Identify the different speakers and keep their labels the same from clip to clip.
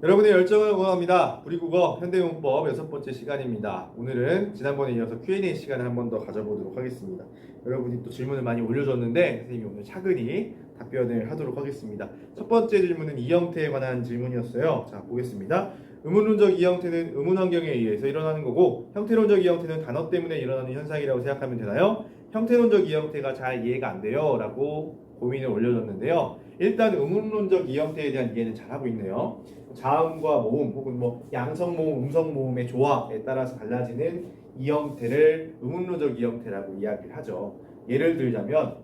Speaker 1: 여러분의 열정을 응원합니다. 우리국어 현대문법 6번째 시간입니다. 오늘은 지난번에 이어서 Q&A 시간을 한 번 더 가져보도록 하겠습니다. 여러분이 또 질문을 많이 올려줬는데 선생님이 오늘 차근히 답변을 하도록 하겠습니다. 첫 번째 질문은 이형태에 관한 질문이었어요. 자, 보겠습니다. 의문론적 이형태는 의문 환경에 의해서 일어나는 거고, 형태론적 이형태는 단어 때문에 일어나는 현상이라고 생각하면 되나요? 형태론적 이형태가 잘 이해가 안 돼요 라고 고민을 올려줬는데요. 일단 의문론적 이형태에 대한 이해는 잘하고 있네요. 자음과 모음 혹은 양성 모음, 음성 모음의 조합에 따라서 달라지는 이형태를 의문론적 이형태라고 이야기를 하죠. 예를 들자면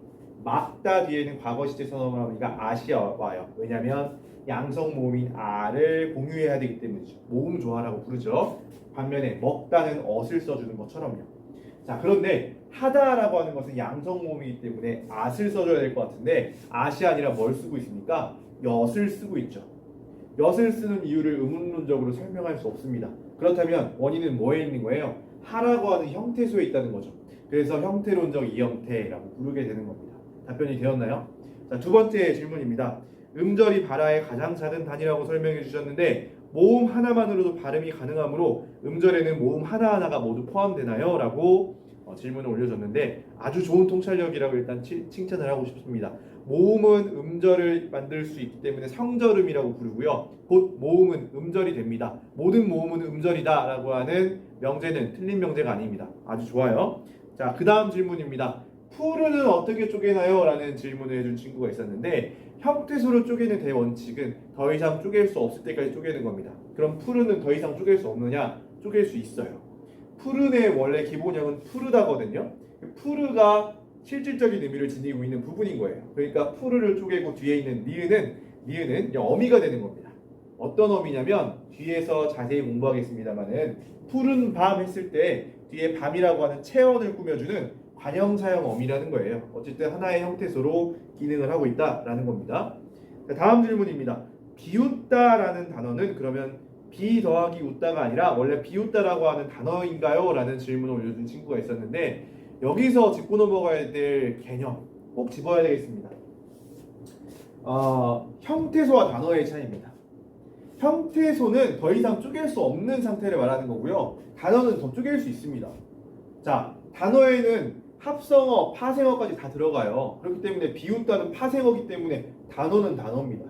Speaker 1: 막다 뒤에는 과거 시제 선어말하니까 아시 와요. 왜냐하면 양성 모음인 아를 공유해야 되기 때문이죠. 모음 조화라고 부르죠. 반면에 먹다는 엇을 써주는 것처럼요. 자, 그런데 하다라고 하는 것은 양성 모음이기 때문에 앗을 써줘야 될 것 같은데 앗이 아니라 뭘 쓰고 있습니까? 엿을 쓰고 있죠. 엿을 쓰는 이유를 의문론적으로 설명할 수 없습니다. 그렇다면 원인은 뭐에 있는 거예요? 하라고 하는 형태소에 있다는 거죠. 그래서 형태론적 이형태라고 부르게 되는 겁니다. 답변이 되었나요? 자, 두 번째 질문입니다. 음절이 발화의 가장 작은 단위라고 설명해 주셨는데 모음 하나만으로도 발음이 가능하므로 음절에는 모음 하나하나가 모두 포함되나요? 라고 질문을 올려줬는데 아주 좋은 통찰력이라고 일단 칭찬을 하고 싶습니다. 모음은 음절을 만들 수 있기 때문에 성절음이라고 부르고요. 곧 모음은 음절이 됩니다. 모든 모음은 음절이다 라고 하는 명제는 틀린 명제가 아닙니다. 아주 좋아요. 자, 그 다음 질문입니다. 푸르는 어떻게 쪼개나요? 라는 질문을 해준 친구가 있었는데 형태소로 쪼개는 대원칙은 더 이상 쪼갤 수 없을 때까지 쪼개는 겁니다. 그럼 푸르는 더 이상 쪼갤 수 없느냐? 쪼갤 수 있어요. 푸른의 원래 기본형은 푸르다거든요. 푸르가 실질적인 의미를 지니고 있는 부분인 거예요. 그러니까 푸르를 쪼개고 뒤에 있는 니은은 어미가 되는 겁니다. 어떤 어미냐면 뒤에서 자세히 공부하겠습니다만은 푸른 밤 했을 때 뒤에 밤이라고 하는 체언을 꾸며주는 관형사형 어미라는 거예요. 어쨌든 하나의 형태소로 기능을 하고 있다라는 겁니다. 다음 질문입니다. 비웃다라는 단어는 그러면 비 더하기 웃다가 아니라 원래 비웃다라고 하는 단어인가요? 라는 질문을 올려준 친구가 있었는데 여기서 짚고 넘어가야 될 개념 꼭 짚어야 되겠습니다. 형태소와 단어의 차이입니다. 형태소는 더 이상 쪼갤 수 없는 상태를 말하는 거고요. 단어는 더 쪼갤 수 있습니다. 자, 단어에는 합성어, 파생어까지 다 들어가요. 그렇기 때문에 비웃다는 파생어기 때문에 단어는 단어입니다.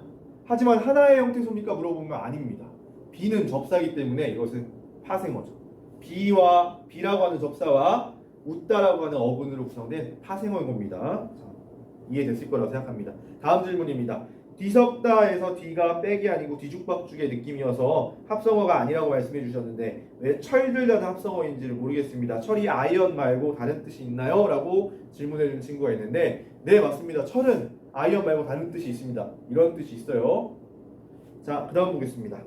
Speaker 1: 하지만 하나의 형태소입니까? 물어보면 아닙니다. 비는 접사이기 때문에 이것은 파생어죠. 비라고 하는 접사와 웃다라고 하는 어근으로 구성된 파생어인 겁니다. 자, 이해됐을 거라고 생각합니다. 다음 질문입니다. 뒤섞다에서 뒤가 빽이 아니고 뒤죽박죽의 느낌이어서 합성어가 아니라고 말씀해 주셨는데 왜 철들다는 합성어인지를 모르겠습니다. 철이 아이언 말고 다른 뜻이 있나요? 라고 질문해 준 친구가 있는데 네, 맞습니다. 철은 아이언 말고 다른 뜻이 있습니다. 이런 뜻이 있어요. 자, 그 다음 보겠습니다.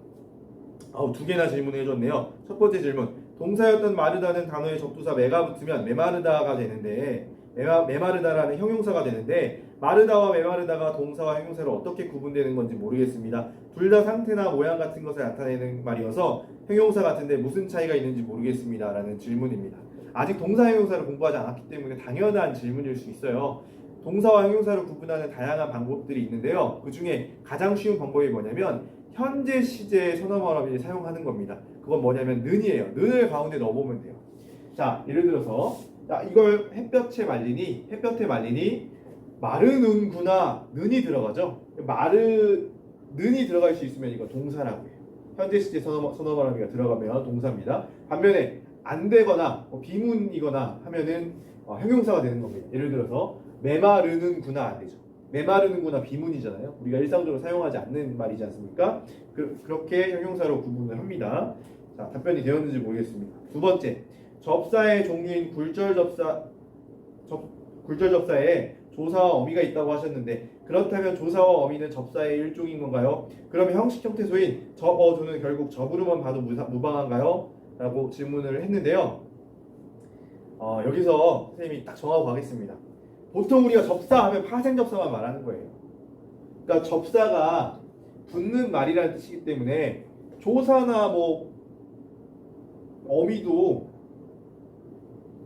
Speaker 1: 두 개나 질문을 해줬네요. 첫 번째 질문. 동사였던 마르다는 단어에 접두사 메가 붙으면 메마르다가 되는데 메마르다라는 형용사가 되는데 마르다와 메마르다가 동사와 형용사로 어떻게 구분되는 건지 모르겠습니다. 둘 다 상태나 모양 같은 것을 나타내는 말이어서 형용사 같은데 무슨 차이가 있는지 모르겠습니다. 라는 질문입니다. 아직 동사 형용사를 공부하지 않았기 때문에 당연한 질문일 수 있어요. 동사와 형용사를 구분하는 다양한 방법들이 있는데요. 그 중에 가장 쉬운 방법이 뭐냐면 현재 시제의 선어말어민이 사용하는 겁니다. 그건 뭐냐면 는이에요. 는을 가운데 넣어보면 돼요. 자, 예를 들어서 이걸 햇볕에 말리니 마르는구나. 는이 들어가죠. 는이 들어갈 수 있으면 이거 동사라고 해요. 현재 시제 선어말어민가 들어가면 동사입니다. 반면에 안 되거나 비문이거나 하면은 형용사가 되는 겁니다. 예를 들어서 메마르는구나 안 되죠. 메마르는구나 비문이잖아요. 우리가 일상적으로 사용하지 않는 말이지 않습니까? 그렇게 형용사로 구분을 합니다. 자, 답변이 되었는지 모르겠습니다. 두 번째, 접사의 종류인 굴절접사에 조사와 어미가 있다고 하셨는데 그렇다면 조사와 어미는 접사의 일종인 건가요? 그러면 형식 형태소인 접어두는 결국 접으로만 봐도 무방한가요? 라고 질문을 했는데요. 여기서 선생님이 딱 정하고 가겠습니다. 보통 우리가 접사하면 파생접사만 말하는 거예요. 그러니까 접사가 붙는 말이라는 뜻이기 때문에 조사나 어미도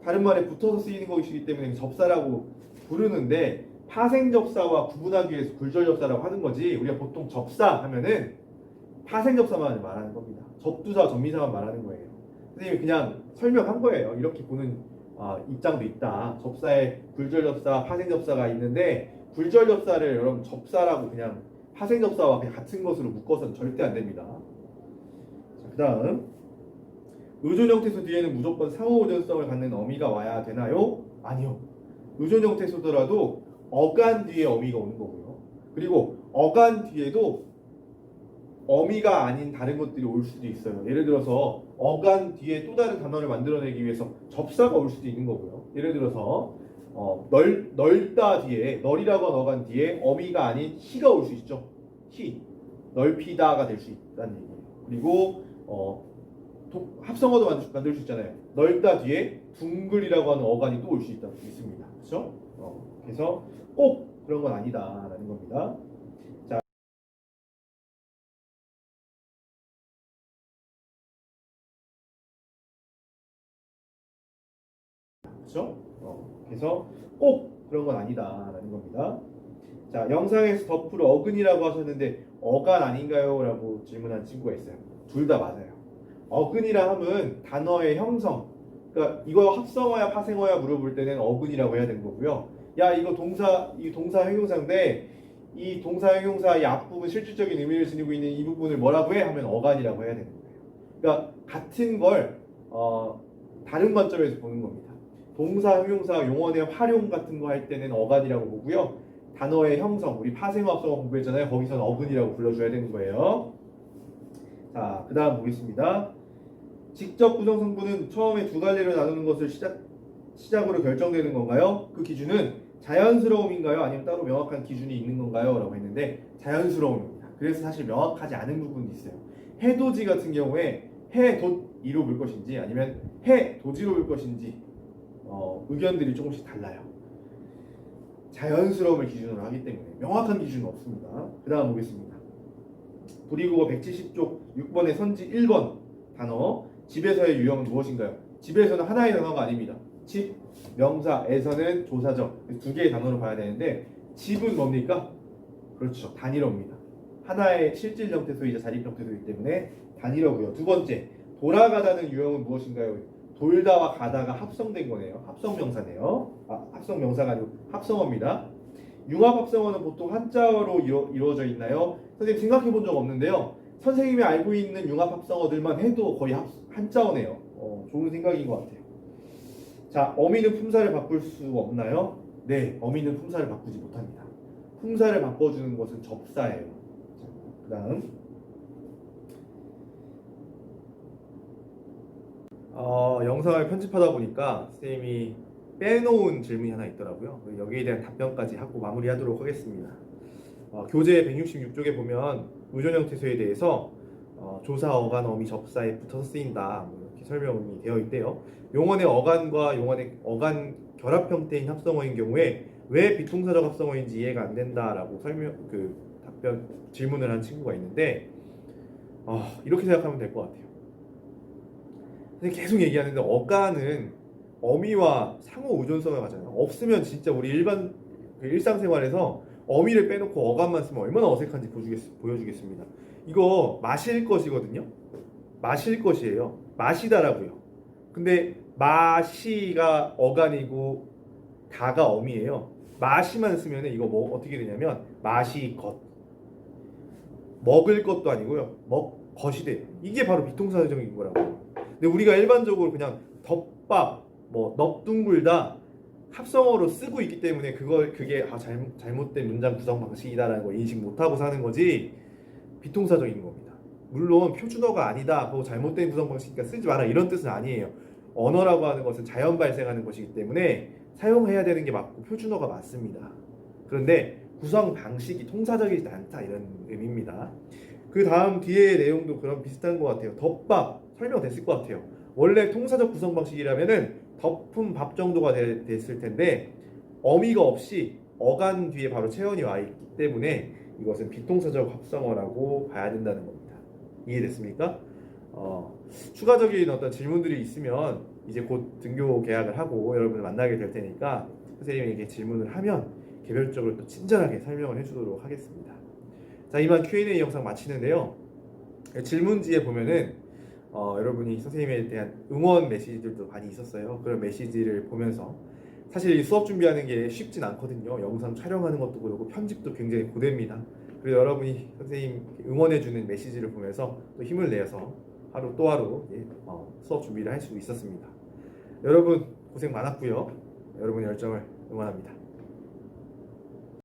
Speaker 1: 다른 말에 붙어서 쓰이는 것이기 때문에 접사라고 부르는데 파생접사와 구분하기 위해서 굴절접사라고 하는 거지. 우리가 보통 접사 하면은 파생접사만 말하는 겁니다. 접두사, 접미사만 말하는 거예요. 선생님이 그냥 설명한 거예요. 이렇게 보는 입장도 있다. 접사에 굴절접사, 파생접사가 있는데 굴절접사를 여러분 접사라고 그냥 파생접사와 그냥 같은 것으로 묶어서는 절대 안 됩니다. 자, 그 다음 의존 형태소 뒤에는 무조건 상호 의존성을 갖는 어미가 와야 되나요? 아니요. 의존 형태소더라도 어간 뒤에 어미가 오는 거고요. 그리고 어간 뒤에도 어미가 아닌 다른 것들이 올 수도 있어요. 예를 들어서 어간 뒤에 또 다른 단어를 만들어내기 위해서 접사가 올 수도 있는 거고요. 예를 들어서 넓다 뒤에 널이라고 하는 어간 뒤에 어미가 아닌 희가 올 수 있죠. 희, 넓히다가 될 수 있다는 얘기예요. 그리고 합성어도 만들 수 있잖아요. 넓다 뒤에 둥글이라고 하는 어간이 또 올 수 있습니다. 그렇죠? 그래서 꼭 그런 건 아니다라는 겁니다. 자, 그렇죠? 그래서 꼭 그런 건 아니다라는 겁니다. 자, 영상에서 덧프로 어근이라고 하셨는데 어간 아닌가요? 라고 질문한 친구가 있어요. 둘 다 맞아요. 어근이라 함은 단어의 형성, 그러니까 이거 합성어야 파생어야 물어볼 때는 어근이라고 해야 되는 거고요. 야, 이거 이 동사 형용사인데 이 동사 형용사 이 앞부분 실질적인 의미를 지니고 있는 이 부분을 뭐라고 해? 하면 어간이라고 해야 되는 거예요. 그러니까 같은 걸 다른 관점에서 보는 겁니다. 동사, 형용사, 용언의 활용 같은 거 할 때는 어간이라고 보고요. 단어의 형성, 우리 파생어, 합성어 공부했잖아요. 거기서는 어근이라고 불러줘야 되는 거예요. 자, 그 다음 보겠습니다. 직접 구성 성분은 처음에 두 갈래로 나누는 것을 시작으로 결정되는 건가요? 그 기준은 자연스러움인가요? 아니면 따로 명확한 기준이 있는 건가요? 라고 했는데 자연스러움입니다. 그래서 사실 명확하지 않은 부분이 있어요. 해돋이 같은 경우에 해돋이로 볼 것인지 아니면 해돋이로 볼 것인지 의견들이 조금씩 달라요. 자연스러움을 기준으로 하기 때문에 명확한 기준은 없습니다. 그 다음 보겠습니다. 도리국어 170쪽 6번의 선지 1번 단어 집에서의 유형은 무엇인가요? 집에서는 하나의 단어가 아닙니다. 집, 명사에서는 조사적 두 개의 단어로 봐야 되는데 집은 뭡니까? 그렇죠. 단일어입니다. 하나의 실질 형태소이자 자립 형태소이기 때문에 단일어고요. 두 번째, 돌아가다는 유형은 무엇인가요? 돌다와 가다가 합성된 거네요. 합성명사네요. 합성명사가 아니고 합성어입니다. 융합합성어는 보통 한자어로 이루어져 있나요? 선생님 생각해 본 적 없는데요. 선생님이 알고 있는 융합합성어들만 해도 거의 한자어네요. 좋은 생각인 것 같아요. 자, 어미는 품사를 바꿀 수 없나요? 네, 어미는 품사를 바꾸지 못합니다. 품사를 바꿔주는 것은 접사예요. 그 다음 영상을 편집하다 보니까 선생님이 빼놓은 질문이 하나 있더라고요. 여기에 대한 답변까지 하고 마무리하도록 하겠습니다. 교재 166쪽에 보면 의존 형태소에 대해서 조사, 어간, 어미, 접사에 붙어서 쓰인다 이렇게 설명이 되어 있대요. 용언의 어간과 용언의 어간 결합 형태인 합성어인 경우에 왜 비동사적 합성어인지 이해가 안 된다라고 질문을 한 친구가 있는데 이렇게 생각하면 될 것 같아요. 계속 얘기하는데 어간은 어미와 상호 의존성을 가잖아요. 없으면 진짜 우리 일상생활에서 어미를 빼놓고 어간만 쓰면 얼마나 어색한지 보여주겠습니다. 이거 마실 것이거든요. 마실 것이에요. 마시다라고요. 근데 마시가 어간이고 다가 어미예요. 마시만 쓰면 이거 어떻게 되냐면 마시 것. 먹을 것도 아니고요. 것이 돼요. 이게 바로 비동사적인 거라고. 근데 우리가 일반적으로 그냥 덮밥, 넙둥글다 합성어로 쓰고 있기 때문에 그게 잘못된 문장 구성 방식이다라는 거 인식 못하고 사는 거지 비동사적인 겁니다. 물론 표준어가 아니다, 잘못된 구성 방식이니까 쓰지 마라 이런 뜻은 아니에요. 언어라고 하는 것은 자연 발생하는 것이기 때문에 사용해야 되는 게 맞고 표준어가 맞습니다. 그런데 구성 방식이 통사적이지 않다 이런 의미입니다. 그 다음 뒤에 내용도 그런 비슷한 것 같아요. 덮밥 설명됐을 것 같아요. 원래 통사적 구성 방식이라면은 덮은 밥 정도가 됐을 텐데 어미가 없이 어간 뒤에 바로 체언이 와 있기 때문에 이것은 비동사적 합성어라고 봐야 된다는 겁니다. 이해됐습니까? 추가적인 어떤 질문들이 있으면 이제 곧 등교 계약을 하고 여러분을 만나게 될 테니까 선생님에게 질문을 하면 개별적으로 또 친절하게 설명을 해주도록 하겠습니다. 자, 이만 Q&A 영상 마치는데요. 질문지에 보면은 여러분이 선생님에 대한 응원 메시지들도 많이 있었어요. 그런 메시지를 보면서 사실 이 수업 준비하는 게 쉽진 않거든요. 영상 촬영하는 것도 그렇고 편집도 굉장히 고됩니다. 그래서 여러분이 선생님 응원해주는 메시지를 보면서 또 힘을 내서 하루 또 하루 수업 준비를 할 수 있었습니다. 여러분 고생 많았고요. 여러분의 열정을 응원합니다.